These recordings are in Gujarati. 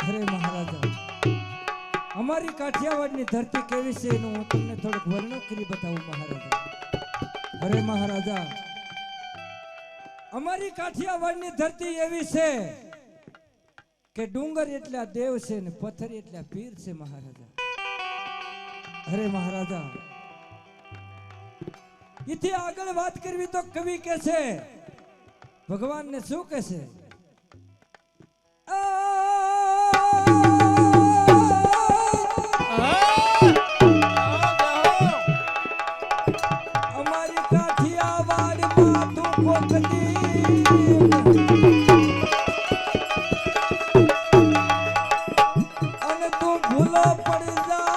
અરે મહારાજા, અમારી કાઠિયાવાડની ધરતી કેવી છે એનું હું તમને થોડુંક વર્ણન કરી બતાવું મહારાજા. અરે મહારાજા, અમારી કાઠિયાવાડની ધરતી એવી છે કે ડુંગર એટલા દેવ છે ને પથ્થર એટલા પીર છે મહારાજા. અરે મહારાજા, એથી આગળ વાત કરવી તો કવિ કે છે ભગવાનને શું કહે છે? અમારી કાઠિયાવાડમાં તું કોકદી અને તું ભૂલો પડી જા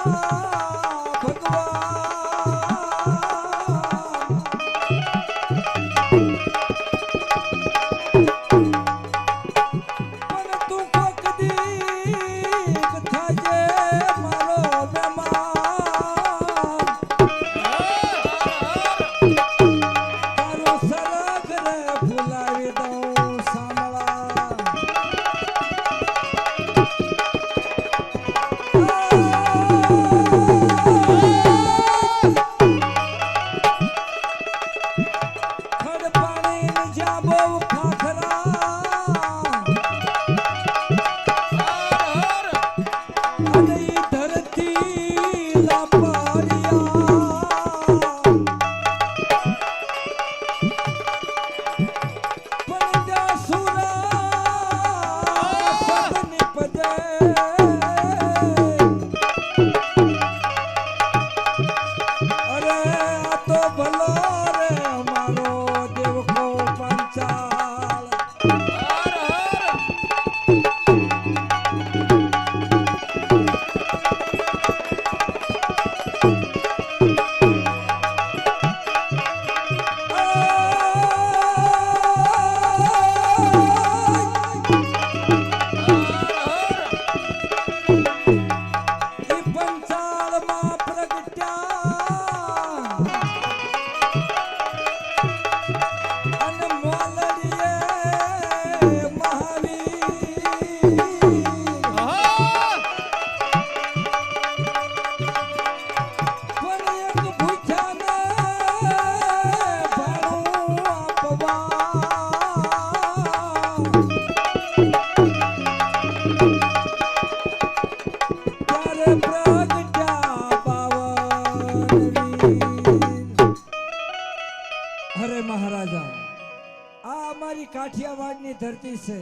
કાઠિયાવાડની ધરતી છે.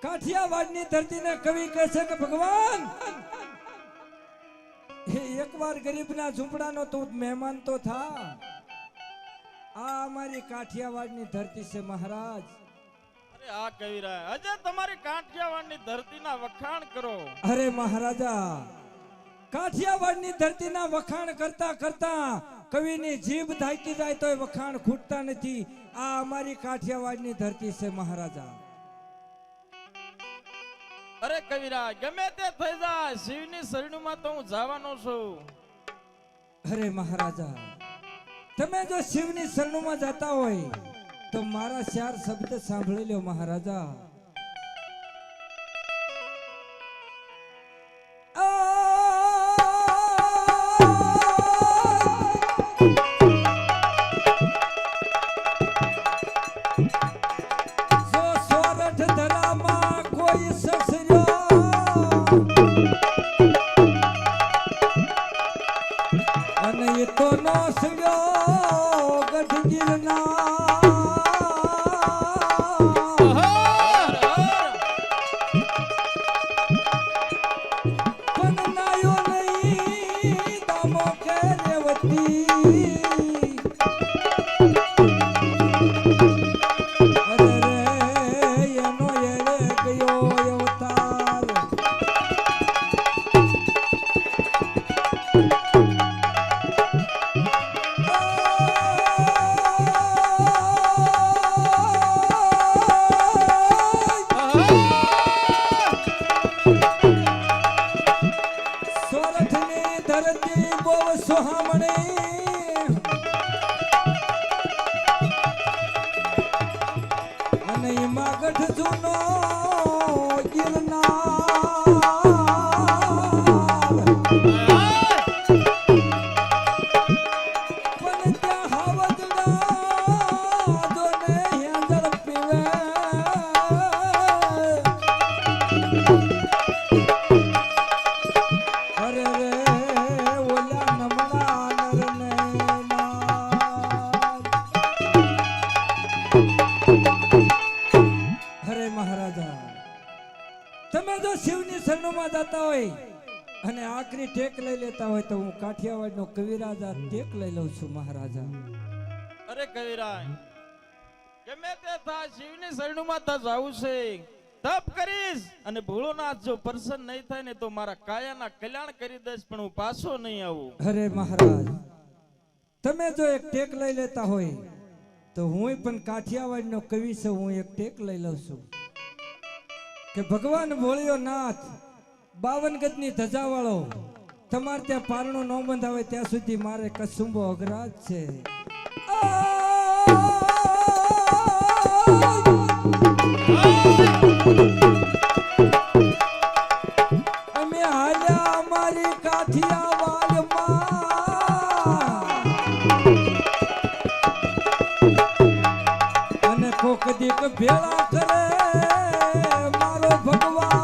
કાઠિયાવાડની ધરતીને કવિ કહે છે કે ભગવાન એકવાર ગરીબના ઝૂંપડાનો તું મહેમાન તો થા. આ અમારી કાઠિયાવાડની ધરતી છે મહારાજ. અરે આ કવિરાજ અજે તમારી કાઠિયાવાડની ધરતીના વખાણ કરો. અરે મહારાજા, કાઠિયાવાડની ધરતીના વખાણ કરતા કરતા કવિની જીભ થાકી જાય તોય વખાણ ખૂટતા નથી. આ અમારી કાઠિયાવાડની ધરતી છે મહારાજા. અરે કવિરાજ ગમે તે થઈ જાય, શિવની શરણમાં તો હું જવાનો છું. અરે મહારાજા, તમે જો શિવની શરણમાં જતા હોય તો મારા 4 શબ્દ સાંભળી લો મહારાજા. તમે જો શિવની શરણોમાં જતા હોય અને આખરી ટેક લઈ લેતા હોય તો હું કાઠિયાવાડનો કવિરાજા ટેક લઈ લઉં છું મહારાજા. અરે કવિરાજ, ગમે તે થા શિવની શરણમાં તા જાવું છે. તપ કરીશ અને ભોળોનાથ જો પ્રસન્ન નહીં થાય ને તો મારા કાયાના કલ્યાણ કરી દઈશ, પણ હું પાછો નહીં આવું. અરે મહારાજ, તમે જો એક ટેક લઈ લેતા હોય તો હું પણ કાઠિયાવાડનો કવિ છું. હું એક ટેક લઈ લઉં છું કે ભગવાન ભોળિયો નાથ 52 ગજની ધજા વાળો તમારે ત્યાં પારણો ન બંધાવે ત્યાં સુધી મારે કસુંબો અઘરાજ છે. અમે હાલ્યા અમારી કાઠિયાવાડમાં અને કોક દીક ભેળા કરે મારો ભગવાન.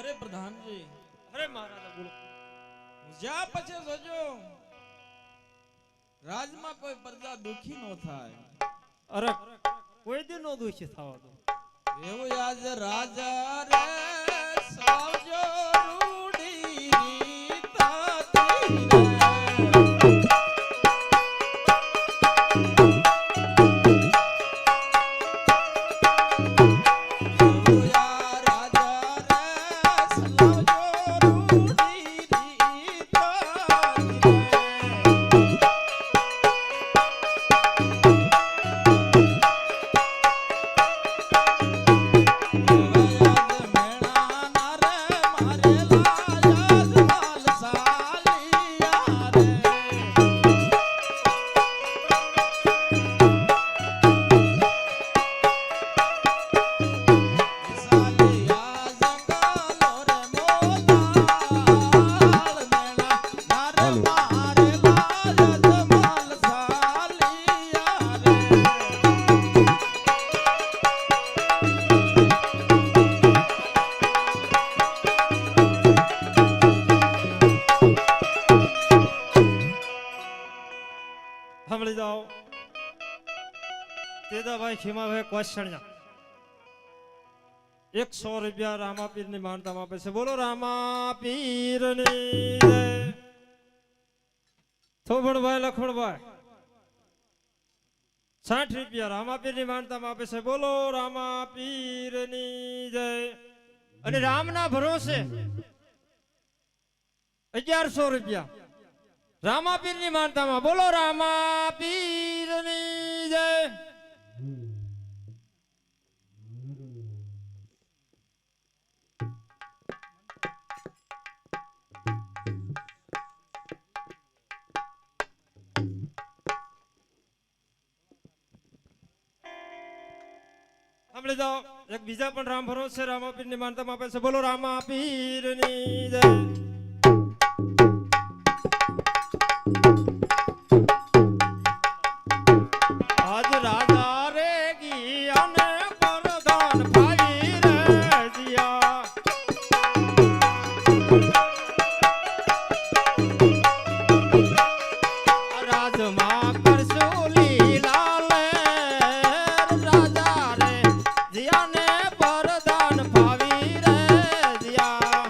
અરે પ્રધાનજી, અરે મહારાજા બોલો. જ્યાં પછી જોજો રાજમાં કોઈ પ્રજા દુખી ન થાય. અરે કોઈ દી નો દુખી થવા દો. એવું આજ રાજા રે સાવજો રૂડી રીતાતી રે. સાંભળી જાઓ. તેદાભાઈ ખીમાભાઈ કોશણિયા 100 રૂપિયા રામાપીર ની માનતામાં આપે છે. બોલો રામાપીર ની જય. થોભણભાઈ લખમણભાઈ 60 રૂપિયા રામાપીર ની માનતામાં આપે છે. બોલો રામાપીર ની જય. અને રામના ભરોસે 1100 રૂપિયા રામાપીર ની માનતામાં. બોલો રામાપીર ની જય. સાંભળી જાઓ. એક બીજા પણ રામ ભરોસે રામાપીર ની માનતામાં આપે છે. બોલો રામાપીર ની જય. આજ રાજા રે ગયા ને પરધાન ભાઈ રે દિયા. રાજમાં કરશું લીલા લે રાજા રે દિયા ને પરધાન ભાવી રે દિયા.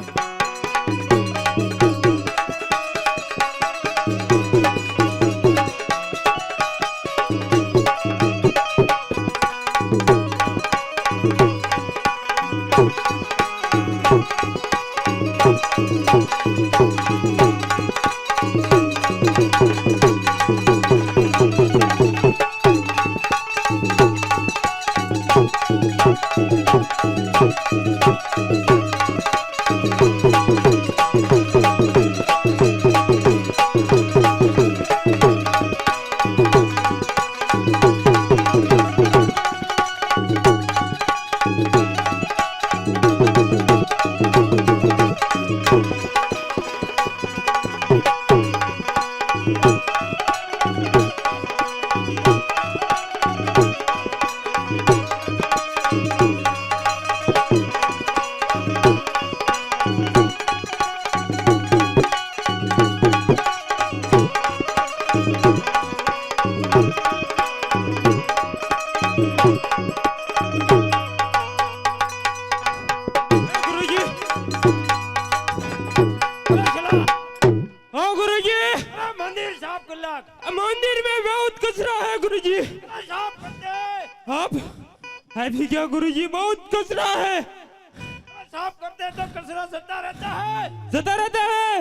अभी क्या गुरुजी बहुत कचरा है। साफ करते हैं तो कचरा जता रहता है।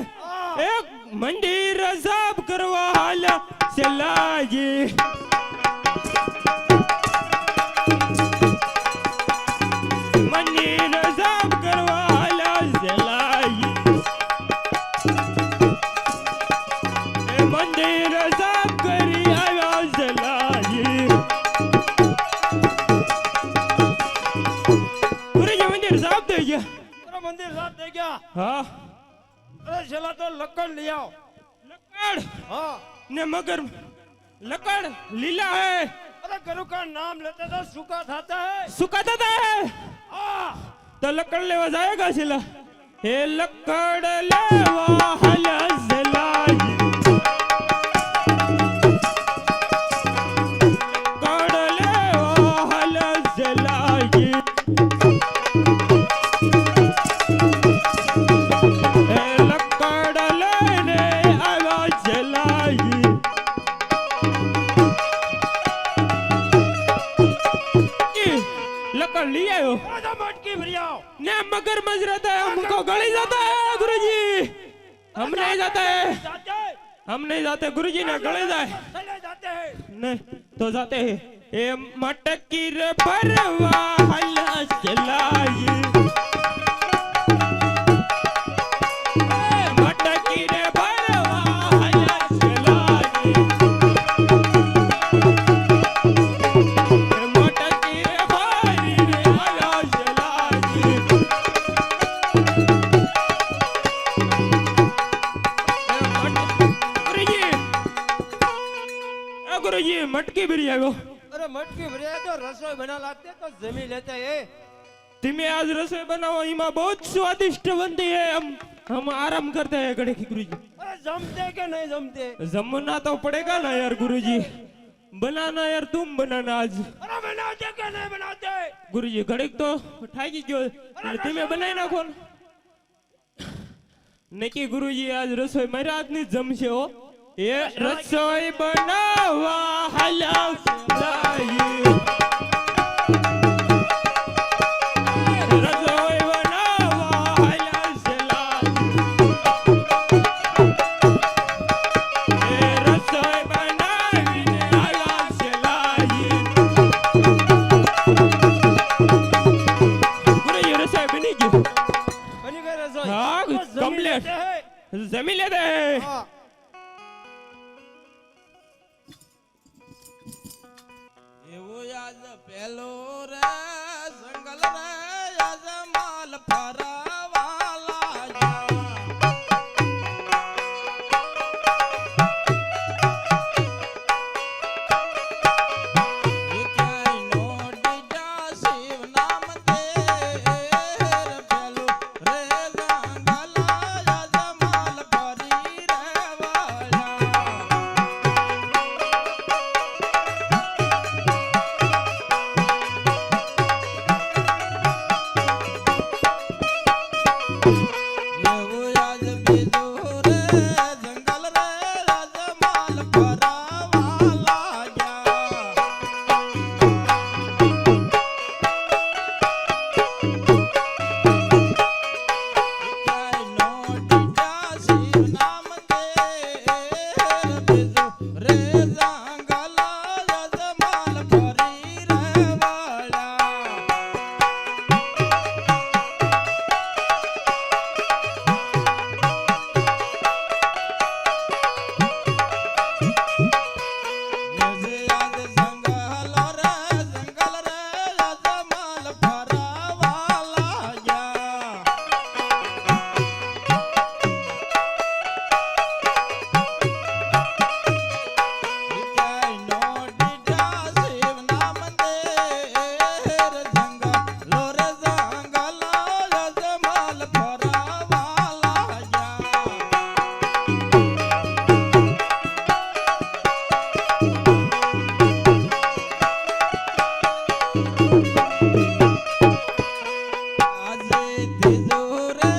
एक मंदिर साफ करवा हाल चलाइए। मंदिर साफ करवा हाल चलाइए। मंदिर साफ करी आवाज चलाइए। गुरुजी मंदिर साफ दे गया। अरे मंदिर साफ दे गया। हाँ अरे चला तो लकड़ ले आओ। लकड़ हाँ ने मगर लकड़ लीला है। अरे गुरु का नाम लेते तो सूखा खाता है। सुखा देता है हाँ तो लकड़ लेवा जाएगा सिला। हे लकड़ लेवा हला जलाई। लकड़ लेवा हला जलाई। हे लकड़ लेने आवा जलाई। लकड़ लिया हो आधा मटकी भर आओ। ने मगर मज रहता है। हमको गली जाता है गुरुजी। हम नहीं जाते हैं। जाते हैं। हम नहीं जाते गुरुजी ने गले जाए। चले जाते हैं। नहीं तो जाते हैं। ए मटकी रे भरवा हला चलाई। ए मटकी रे भरवा हला चलाई। ए मटकी रे भरी रे हला चलाई। गुरुजी मटकी बिरिया गो। अरे मटकी भर तो रसोई बना लाते तो जमी लेते हैं। तुम्हें आज रसोई बनाओ इमा बहुत स्वादिष्ट बनती है। हम आराम करते हैं गड़े की गुरुजी। अरे जमते के नहीं जमते। जमना तो पड़ेगा ना यार गुरुजी। बनाना यार तुम बनाना आज। अरे बनाते के नहीं बनाते। गुरुजी गड़े तो ठाकी क्यों तुम्हें बनाए ना कौन नहीं गुरुजी आज रसोई मेरे हाथ नहीं जमशे हो। ये रसोई बनावा हला चलाई। रसोई बनावा हला चलाई। ये रसोई बनावी ने हला चलाई। गुरुजी रसोई बनेगी। बनी गई रसोई। हाँ तो जमी कंप्लीट लेते हैं। जमी लेते हैं। हाँ એવું યાદ પેલો રે જંગલ રે યાદ માલ ફરવાલા જા એ ક્યાંય નો ડીડા શિવ નામ દે પેલો રે જંગલ યાદ માલ ફરી રે વાળા એવું યાદ બીજું રે જંગલ રે રાજમાલ ફરવા લાગ્યા ક્યાંય નો ડીડા શિવ નામ દે બીજું રે જંગલ રાજમાલ ફરી રે વાળા યાદ જંગલ રે રાજમાલ ફરવા લાગ્યા ક્યાંય નો ડીડા શિવ નામ દે જંગલ રે જંગલ રાજમાલ ફરવા લાગ્યા આજે ધીજો રે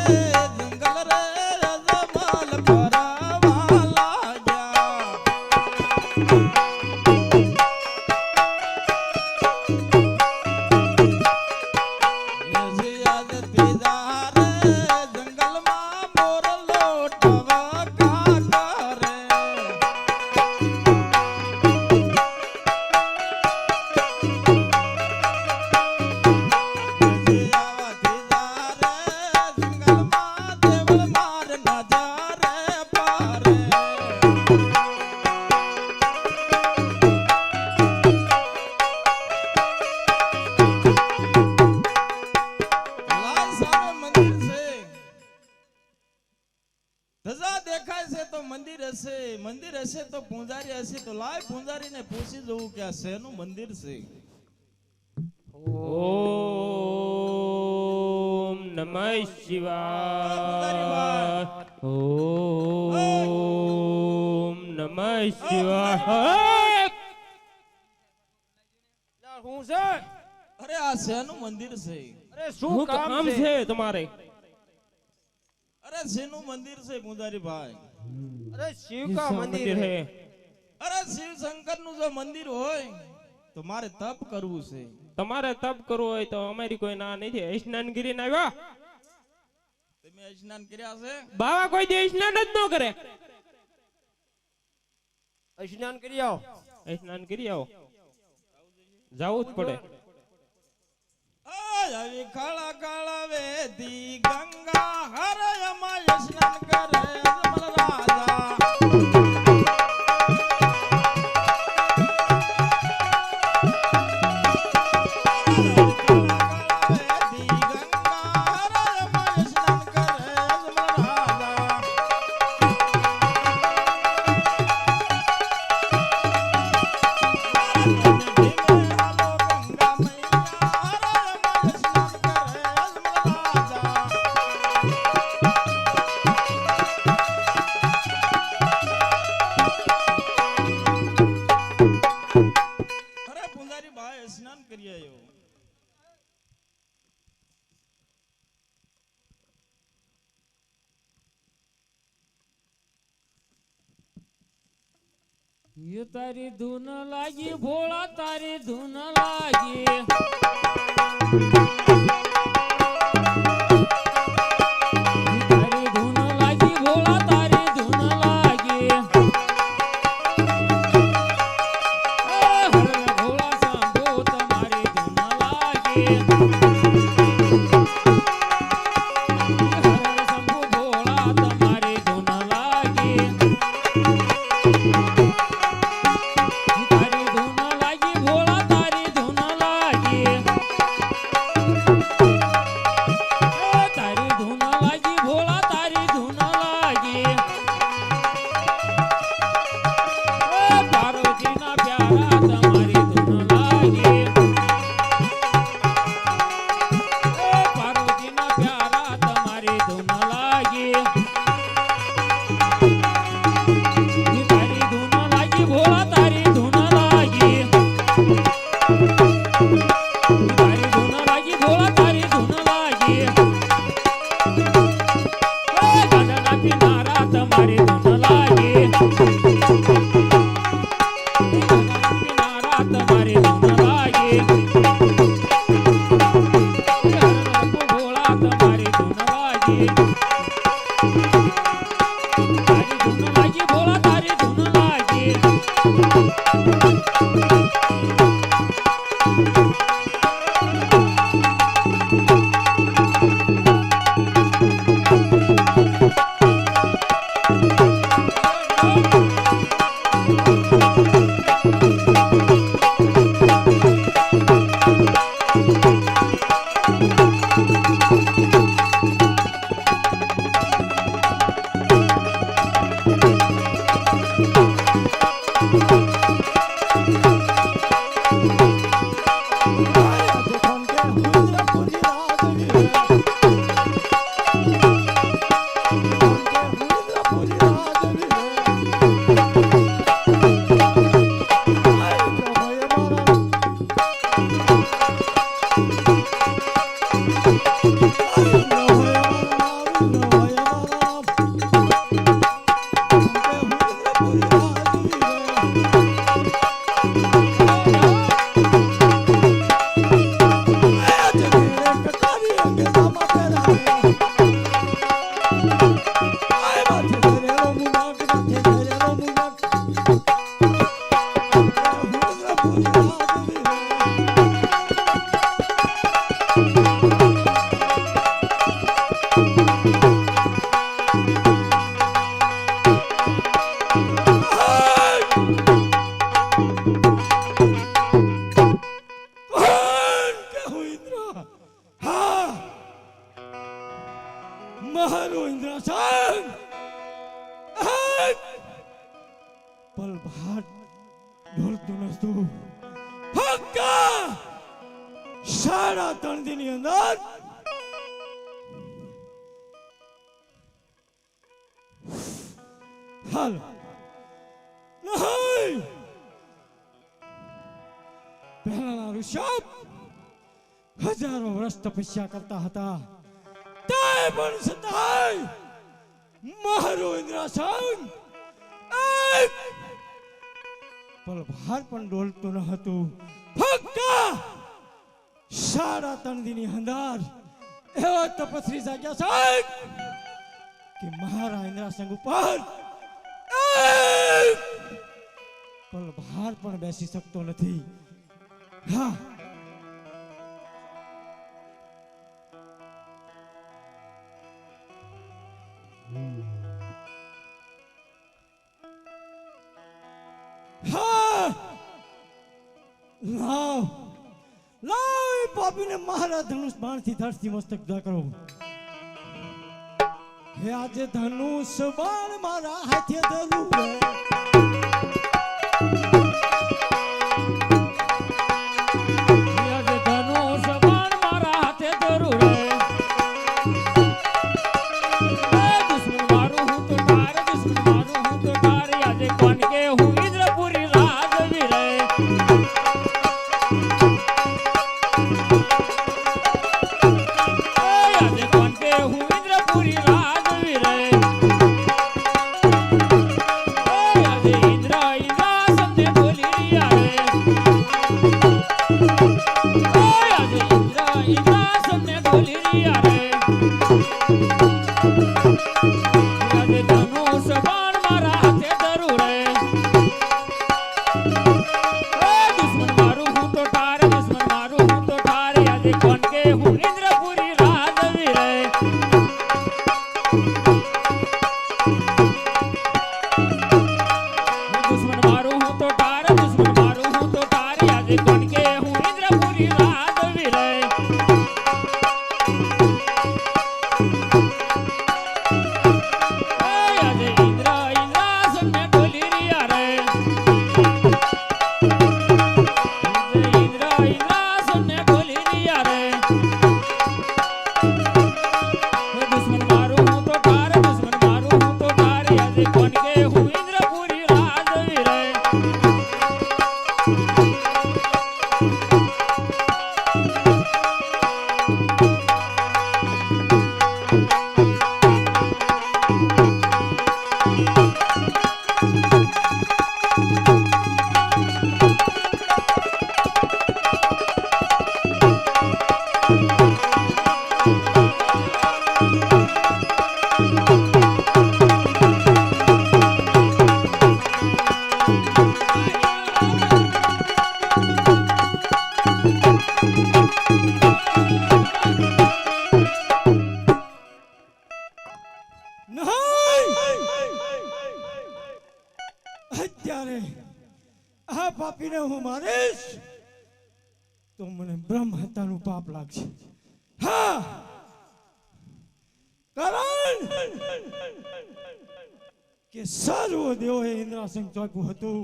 જંગલ રે રાજમાલ ફરવા લાગ્યા ક્યાંય રાજથી જા રે જંગલમાં મોરલો ટવકા કરે મંદિર હશે તો પૂંજારી હશે તો લાય પૂંજારીને પૂછી જોઉં કે આ શેનું મંદિર છે ઓમ નમઃ શિવાય ઓમ નમઃ શિવાય હું છે અરે આ શેનું મંદિર છે અરે શું શું કામ છે તમારે અરે શેનું મંદિર છે પૂંજારી ભાઈ અરે શિવ કા મંદિર મંદિર है હે અરે શિવ શંકર નું જો મંદિર હોય તો મારે તપ કરવું છે તમારે તપ કરવું હોય તો અમારી કોઈ ના નથી સ્નાન કરીને આવ્યા તમે સ્નાન કર્યા છે બાવા કોઈ દે સ્નાન જ ન કરે સ્નાન કરી આવો સ્નાન કરી આવો જાવું જ પડે આવી કાળા કાળા વેદી ગંગા હરયમાં સ્નાન કરે અજમલ રાજા સ્નાન કરી આવ્યો ये तारी धुन लागी भोला तारी धुन लागी तारी धुन लागी भोला तारी धुन लागी हर भोला सांभो तुम्हारी धुन लागी हर शंभू भोला तुम्हारी धुन लागी तारी धुन लागी भोला तारी धुन लागी तारी धुन लागी भोला तारी धुन लागी पार्वती ना प्यारा तुम्हारी धुन लागी पार्वती ना प्यारा तुम्हारी धुन लागी तारी धुन लागी भोला तारी धुन लागी तारी धुन लागी भोला तारी धुन लागी गणना पिनारा तुम्हारी धुन लागी गणना पिनारा तुम्हारी धुन लागी भोला तुम्हारी धुन लागी तारी धुन लागी भोला तारी धुन लागी Ay, મારો ઇન્દ્રાસન પલ ભાર ઢોલતું નતું. ફક્ત 3.5 દિનની અંદર હાલો નહીં પહેલાના ઋષભ હજારો વર્ષ તપસ્યા કરતા હતા, તે પણ છતાંય મારો ઇન્દ્રાસન એક પલ ભાર પણ ડોલતું ન હતું. ફક્ત 3.5 દિનની અંદર એવો તપસ્વી જાગ્યા છે કે મારા ઇન્દ્રાસન ઉપર એક પલ ભાર પણ બેસી શકતો નથી. હા, હા, લાવ લાવ એ પાપીને મારા ધનુષ બાણથી ધરતી મસ્તક જુદા કરો. હે આજે ધનુષ બાણ મારા હાથે ધરું રે. આજે ધનુષ બાણ મારા હાથે ધરું રે. એ દુશ્મન મારું હું તો ઠાર, દુશ્મન મારું હું તો ઠાર. આજે કોણ કે હું ઇન્દ્રપુરી રાજવી રે. આજે કોણ કે હું ઇન્દ્રપુરી રાજવી રે. આજે ઇન્દ્ર ઇન્દ્રાસનને બોલી રહ્યા રે. આજે ઇન્દ્ર ઇન્દ્રાસનને બોલી રહ્યા રે. આજે ધનુષ બાણ મારા હાથે ધરું રે. દુશ્મન મારું હું તો ઠાર, દુશ્મન મારું હું તો ઠાર. આજે કોણ કે હું ઇન્દ્રપુરી રાજવી રે. દુશ્મન મારું હું તો ઠાર, દુશ્મન મારું હું તો ઠાર. આજે કોણ કે હું ઇન્દ્રપુરી રાજવી રે. આજે ઇન્દ્ર ઇન્દ્રાસનને ડોલી રહ્યા રે. ઇન્દ્ર ઇન્દ્રાસનને ડોલી રહ્યા રે. દુશ્મન મારું હું તો ઠાર, દુશ્મન મારું હું તો ઠાર. આજે કોણ કે હું ઇન્દ્રપુરી રાજવી રે. અત્યારે આ પાપીને હું મારીશ તો મને બ્રહ્મ હત્યાનું પાપ લાગશે. હા, કારણ કે સર્વ દેવોએ ઇન્દ્રાસન ચોપ્યું હતું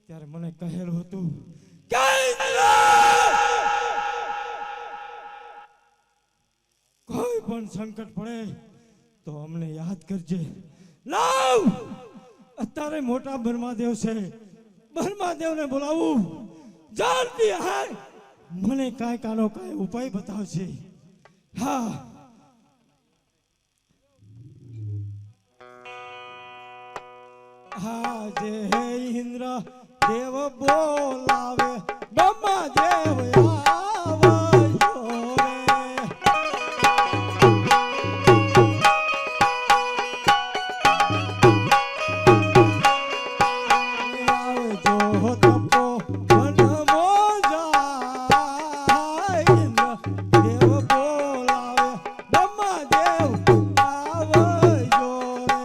ત્યારે મને કહેલું હતું કે ઇન્દ્ર, કોઈ પણ સંકટ પડે તો અમને યાદ કરજે. લાવ અત્યારે મોટા બ્રહ્માદેવ છે, બ્રહ્માદેવને બોલાવું. જલ્દી હાય, મને કાંઈ કાનો કાંઈ ઉપાય બતાવશે. હા, આજે ઇન્દ્ર દેવ બોલાવે, બ્રહ્માદેવ આવજો રે. આવજો તપો વનમો જાય. ઇન્દ્ર દેવ બોલાવે, બ્રહ્માદેવ આવજો રે.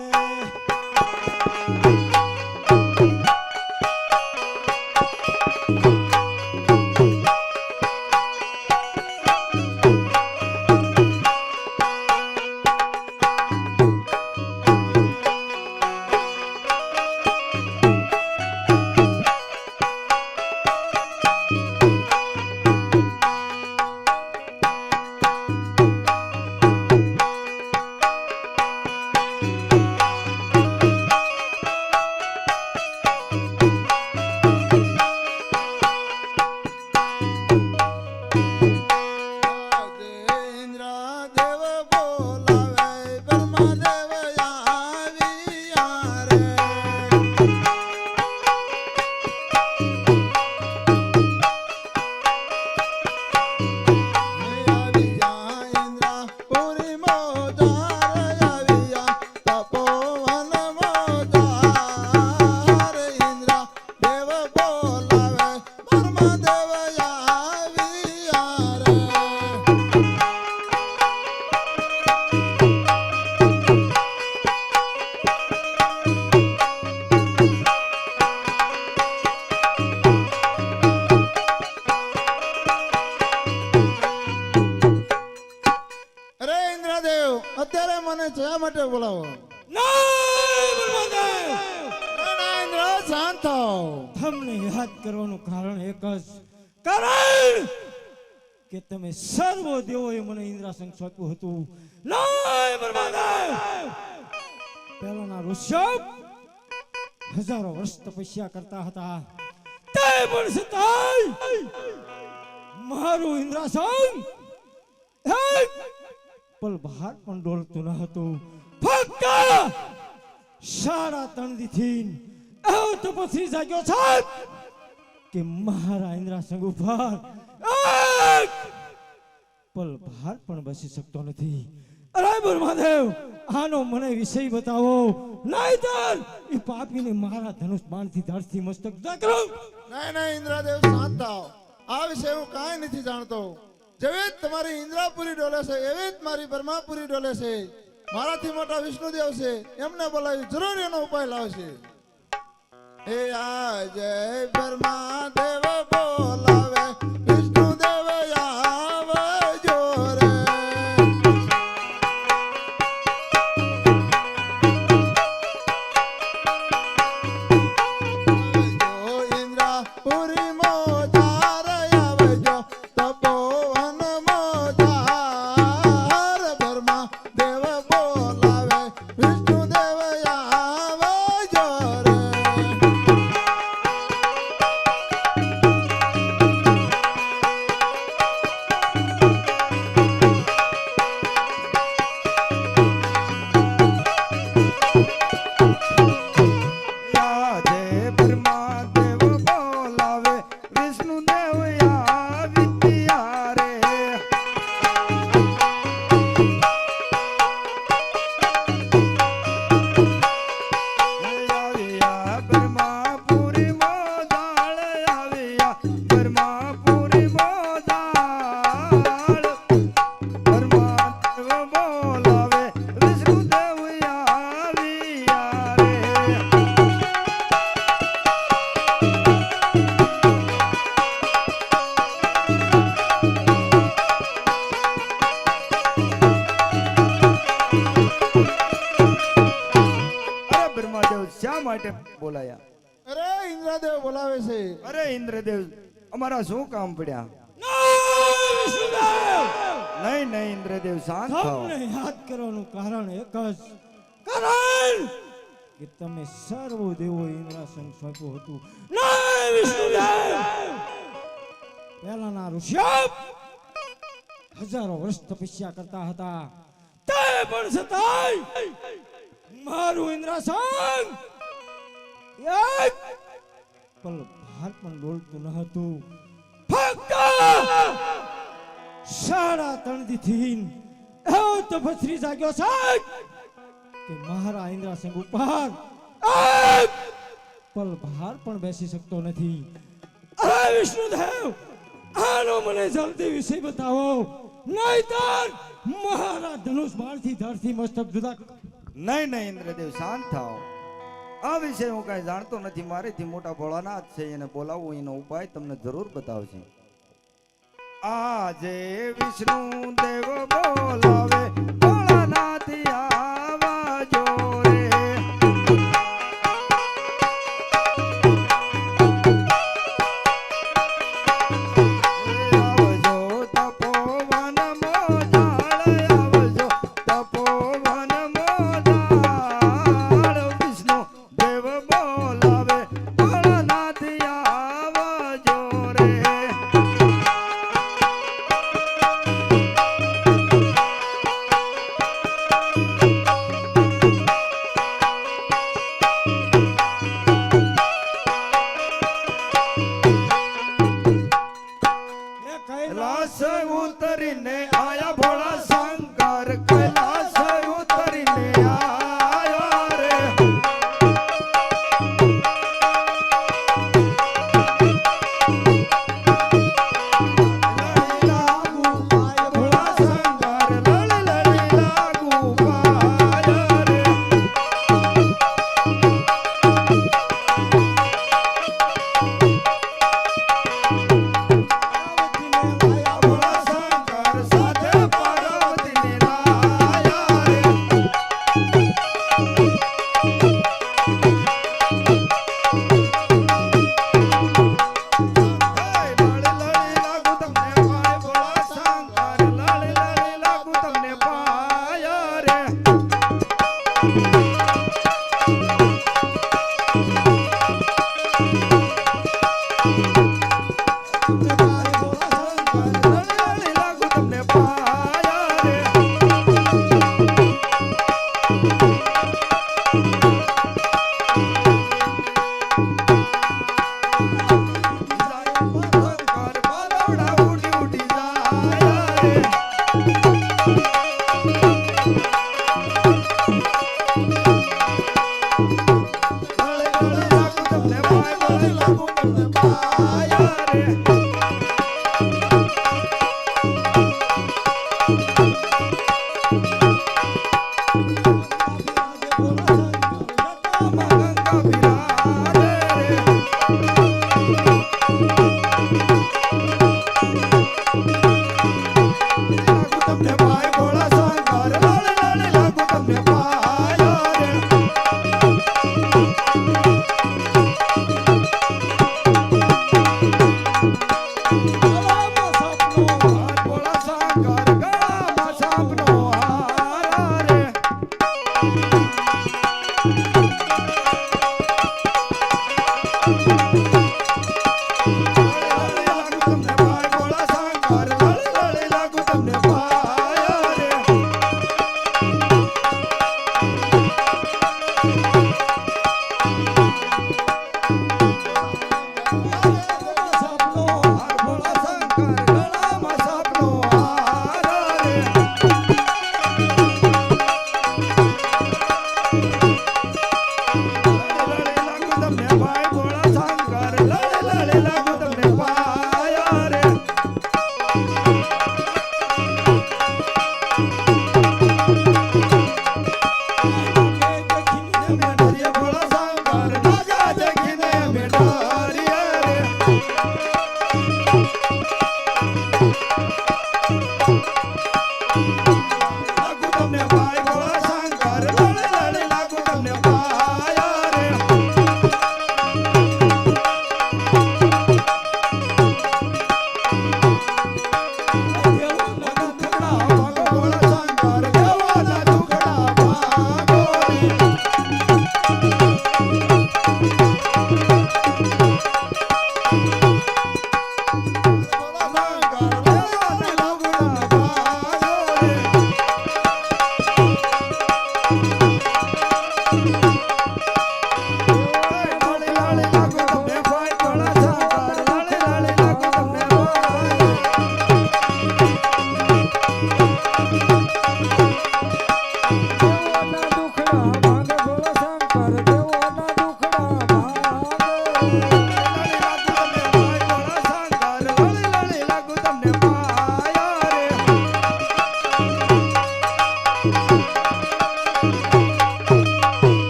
ઇન્દ્રદેવ અત્યારે મને શા માટે બોલાવો? નહીં બ્રહ્મદેવ! ના, ઇન્દ્ર શાંત થાઓ. તમને યાદ કરવાનું કારણ એક જ કારણ કે તમે સર્વ દેવોએ મને ઇન્દ્રાસન સોંપ્યું હતું. નહીં બ્રહ્મદેવ! પહેલાના ઋષભ હજારો વર્ષ તપસ્યા કરતા હતા, તે પણ છતાંય મારું ઇન્દ્રાસન એક પલ બહાર પણ ડોલતું ન હતું. ફક્ત 3.5 દીથી એવો તપસ્વી જાગ્યો છે કે મારા ઇન્દ્રાસન ઉપર એક પલ બહાર પણ બેસી શકતો નથી. અરે બ્રહ્મદેવ, આનો મને વિષય બતાવો, નહીંતર એ પાપીને મારા ધનુષ બાણથી ધરતી મસ્તક જુદા કરું. નહીં, ઇન્દ્રદેવ શાંત થાઓ. આ વિશે હું કાંઈ નથી જાણતો. જેવી જ તમારી ઇન્દ્રાપુરી ડોલે છે એવી જ મારી બ્રહ્માપુરી ડોલે છે. મારાથી મોટા વિષ્ણુદેવ છે, એમને બોલાવી જરૂર એનો ઉપાય લાવશે. એ આજે બ્રહ્માદેવ બોલાવે, વિષ્ણુદેવ આવજો રે. આવજો ઇન્દ્રાપુરી મોજાર, આવજો તપોવન મોજાર. બ્રહ્માદેવ બોલાવે, વિષ્ણુદેવ આવજો રે. આજે બ્રહ્માદેવ બોલાવે, વિષ્ણુદેવ આવ્યા રે. આવ્યા બ્રહ્માપુરી મોદાળ, આવ્યા બ્રહ્માપુરી મોદાળ. બ્રહ્માદેવ બોલાવે, વિષ્ણુદેવ આવ્યા રે. અરે બ્રહ્માદેવ શા માટે બોલાયા? અરે ઇન્દ્રદેવ બોલાવે છે. અરે ઇન્દ્રદેવ, અમારા શું કામ પડ્યા? નહીં ઇન્દ્રદેવ, શાંત થાઓ. તમને યાદ કરવાનું કારણ એક જ કારણ કે તમે સર્વ દેવો ઇન્દ્રાસન સોંપ્યું હતું. નહીં વિષ્ણુદેવ! પહેલાના ઋષભ હજારો વર્ષ તપસ્યા કરતા હતા, તે પણ છતાંય મારું ઇન્દ્રાસન એક પલ બહાર પણ ડોલતું ન હતું. ફક્ત 3.5 દીથી એવો તપસ્વી જાગ્યો છે કે મારા ઇન્દ્રાસન ઉપર એક પલ બહાર પણ બેસી શકતો નથી. અરે વિષ્ણુદેવ, આનો મને જલ્દી વિષય બતાવો, નહીંતર મારા ધનુષ બાણથી ધરતી મસ્તક જુદા. નહીં ઇન્દ્રદેવ, શાંત થાઓ. આ વિશે હું કાંઈ જાણતો નથી. મારેથી મોટા ભોળાનાથ છે, એને બોલાવવું એનો ઉપાય તમને જરૂર બતાવશે. આજે વિષ્ણુ દેવ બોલાવે, ભોળાનાથ આવજો રે. આવજો તપોવન મોજાળ, આવજો તપોવન મોજાળ. વિષ્ણુ દેવ બોલાવે, ભોળાનાથ આવજો રે.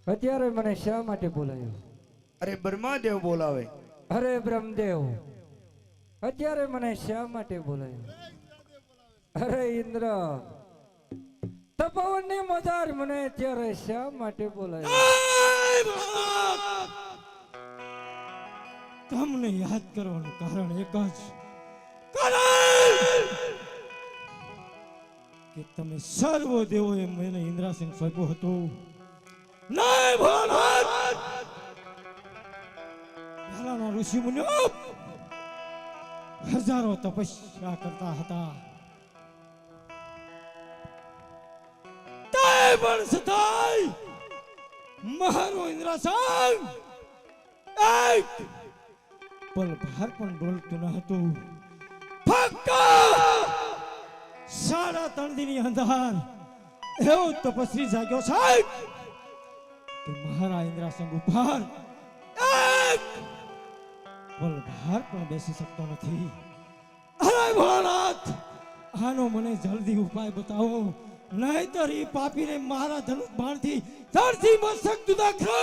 અત્યારે મને શા માટે બોલાયો? અરે બ્રહ્માદેવ બોલાવે. અરે બ્રહ્મદેવ, અત્યારે મને શા માટે બોલાયો? અરે ઇન્દ્ર, તપોવનની મદાર મને અત્યારે શા માટે બોલાયો? તમને યાદ કરવાનું કારણ એક જ કે તમે સર્વ દેવોએ મને ઇન્દ્રાસન સોંપ્યો હતો. નહીં ભોળાનાથ, પહેલાના ઋષિ મુનિઓ હજારો તપસ્યા કરતા હતા, તે પણ છતાંય મારો ઇન્દ્રાસન એક પલ ભાર પણ ડોલતું ન હતું. ફક્ત 3.5 દીની અંદર એવો તપસ્વી જાગ્યો સાહેબ કે મારા ઇન્દ્રાસન ઉપર એક પલ ભાર પણ બેસી શકતો નથી. અરે ભોળાનાથ, આનો મને જલ્દી ઉપાય બતાવો, નહીંતર એ પાપીને મારા ધનુષ બાણથી ધરતી મસ્તક જુદા કરો.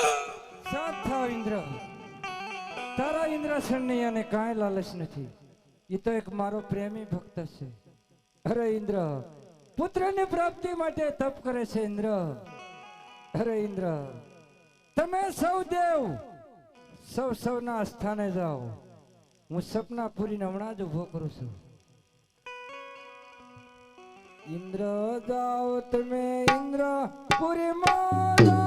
સાથ થાવ ઇન્દ્ર, તારા ઇન્દ્રાસનની અને કાંઈ લાલચ નથી. એ તો એક મારો પ્રેમી ભક્ત છે. અરે ઇન્દ્ર, પુત્રની પ્રાપ્તિ માટે તપ કરે છે ઇન્દ્ર. અરે ઇન્દ્ર, તમે સૌ દેવ સૌના સ્થાને જાઓ. હું સપના પૂરીને હમણાં જ ઉભો કરું છું. ઇન્દ્ર જાઓ તમે, ઇન્દ્ર પુરીમાં જાઓ.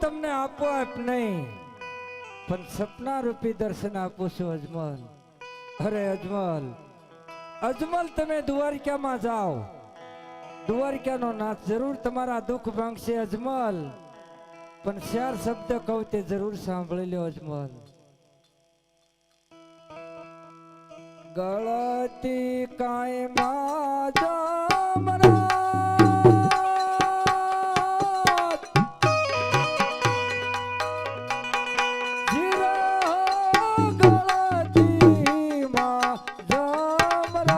તમને આપો આપ નહીં, પણ સપના રૂપી દર્શન આપું છું અજમલ. અરે અજમલ, અજમલ તમે દ્વારકામાં જાઓ, દ્વારકાનો નાથ જરૂર તમારા દુઃખ ભાંગશે અજમલ, પણ 4 શબ્દ કહું તે જરૂર સાંભળી લો અજમલ. ગળતી કાંઈ માં જામરાત, જીરા ગળતી માં જામરાત,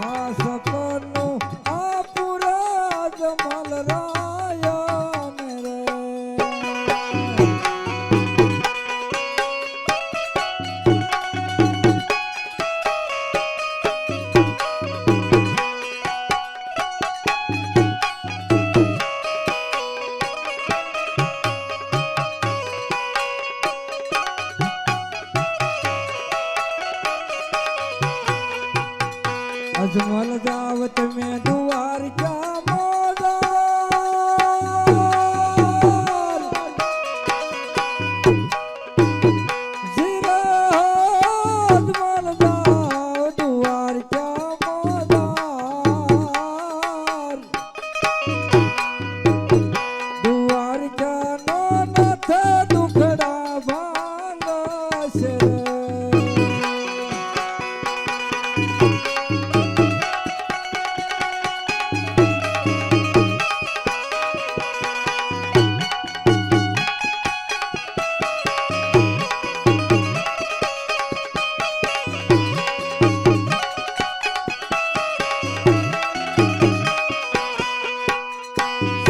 આ સપનું આ પૂરા જમલ રાયન રે. અજમલ જાવ તમે દ્વારકા મોદાર, જીરા અજમલ જાવ દ્વારકા મોદાર, દ્વારકાનો નાથ દુખડા ભાંગશે.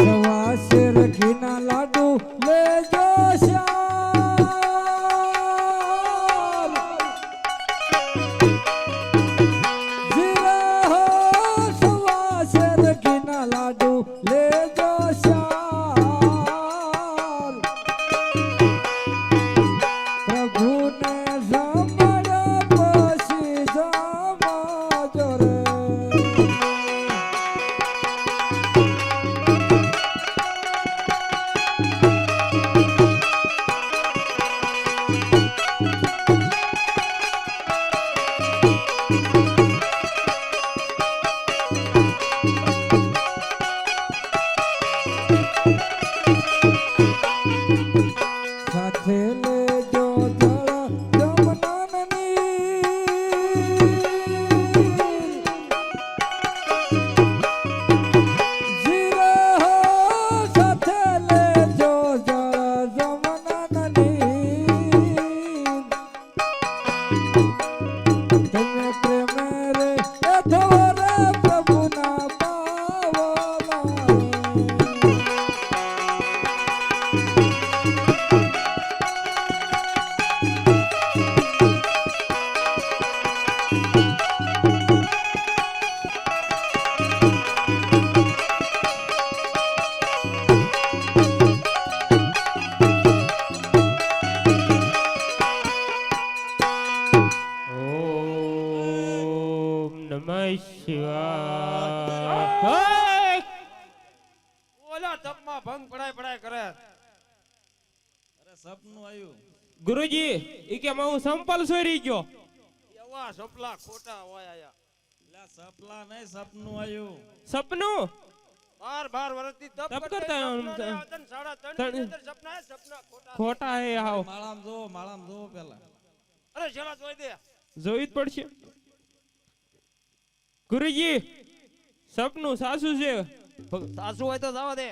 સવા શેર ઘીના લાડુ લેજો શ્યામ, જીરા હો સવા શેર ઘીના લાડુ લેજો શ્યામ, પ્રભુને સાંભળ્યા પછી જામજો રે. સાથે લેજો જળ જમનાની, જીરા હો સાથે લેજો જળ જમનાની, તમે પ્રેમે રે અથોરે પ્રભુના પાવલા. ઓમ નમઃ શિવાય. ઓલા તપમાં ભંગ પડાય કરે. અરે સપનું આવ્યું. ગુરુજી ઈ કે હું સંપલ સોરી ગયો. એવા સપલા ખોટા હોય આયા. લા સપલા નહીં, સપનું આવ્યું. સપનું 12 વર્ષથી તપ તપ કરતા કરતા સપના ને આ તન 3.5 ની અંદર સપના ખોટા. ખોટા હે હાવ. માળામાં જોવો પેલા. અરે છેલ્લા જોઈ દે. જોઈ જ પડશે. ગુરુજી સપનું સાસુ છે. સાસુ હોય તો જવા દે.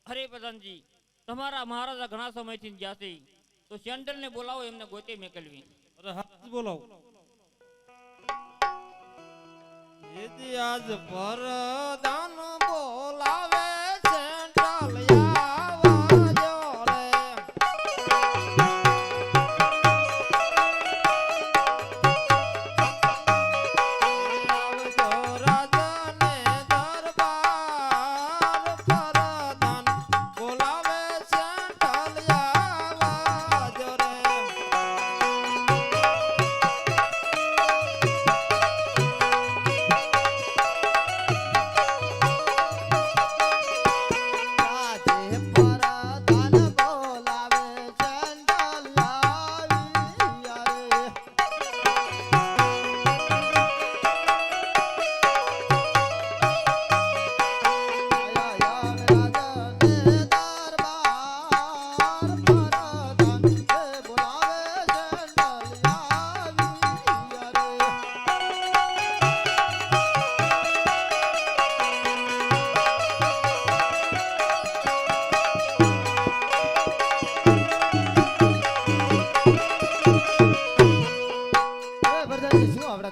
હરે પ્રધાનજી, તમારા મહારાજા ઘણા સમયથી ગયા છે, તો સેન્ટ્રલ ને બોલાવો, એમને ગોતે મેકલવી. અરે હા બોલાવો. જેથી આજ પરદાન બોલાવે સેન્ટ્રલ આવાજો રે. આવજો રાજાને દરબાર, પરદાન બોલાવે સેન્ટ્રલ આવાજો રે.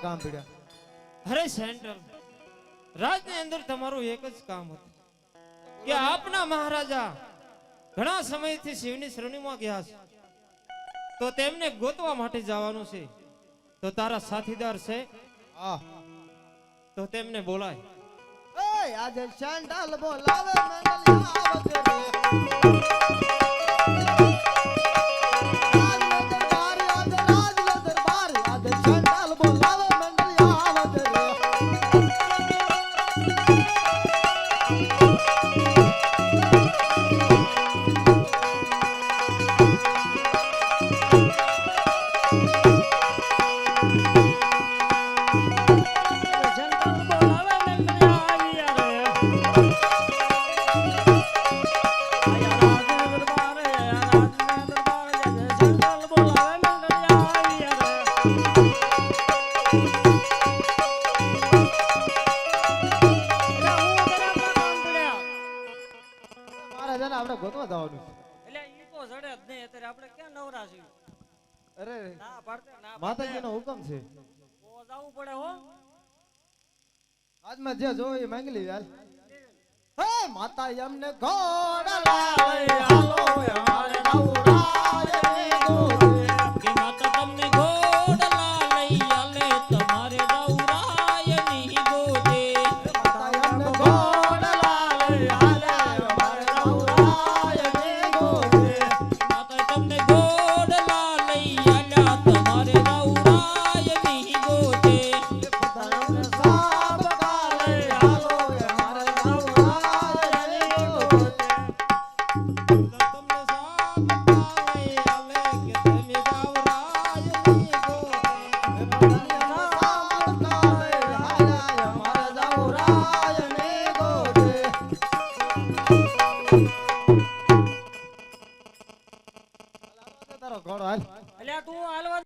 કામ પડ્યા? અરે સેન્ટ્રલ રાજની અંદર તમારું એક જ કામ હતું કે આપના મહારાજા ઘણા સમયથી શિવની શ્રેણીમાં ગયા છે, તો તેમને ગોતવા માટે જવાનું છે. તો તારા સાથીદાર છે હા. તો તેમને બોલાય. એ આજે શાંડાલ બોલાવે મંગલિયા આવજે રે. રાજનો દરબાર, આજે શાંડાલ બોલાવે મંગલિયા આવજે રે. મહારાજાને આપણે ગોતવા જવાનું છે. એટલે ઈ તો જડે જ નહીં, અત્યારે આપણે ક્યાં નવરા છીએ? અરે ના પાડતે ના પાડતે. માતાજીનો હુકમ છે. તો જાવું પડે હો. આજમાં જે જોઈ એ માંગી લેવી હાલ. હે માતા એમને ઘોડા લાવે હાલો અમારે નવરાય ગોરે. કે માતા તમને ઘોડલા લઈ આલે તમારે નવરાયની ગોદે. માતા એમને ઘોડા લાવે હાલે અમારે નવરાય ગોરે. માતા તમને ઘોડલા લઈ આલ્યા તમારે નવરાયની ગોદે. તમને સાબ કાલે હાલો અમારે નવરાય ગોરે. તમને સાપ કાલે આલે કે તમે નવરાયની ગોદે. તારો ઘોડો હાલ. એટલે તું હાલવા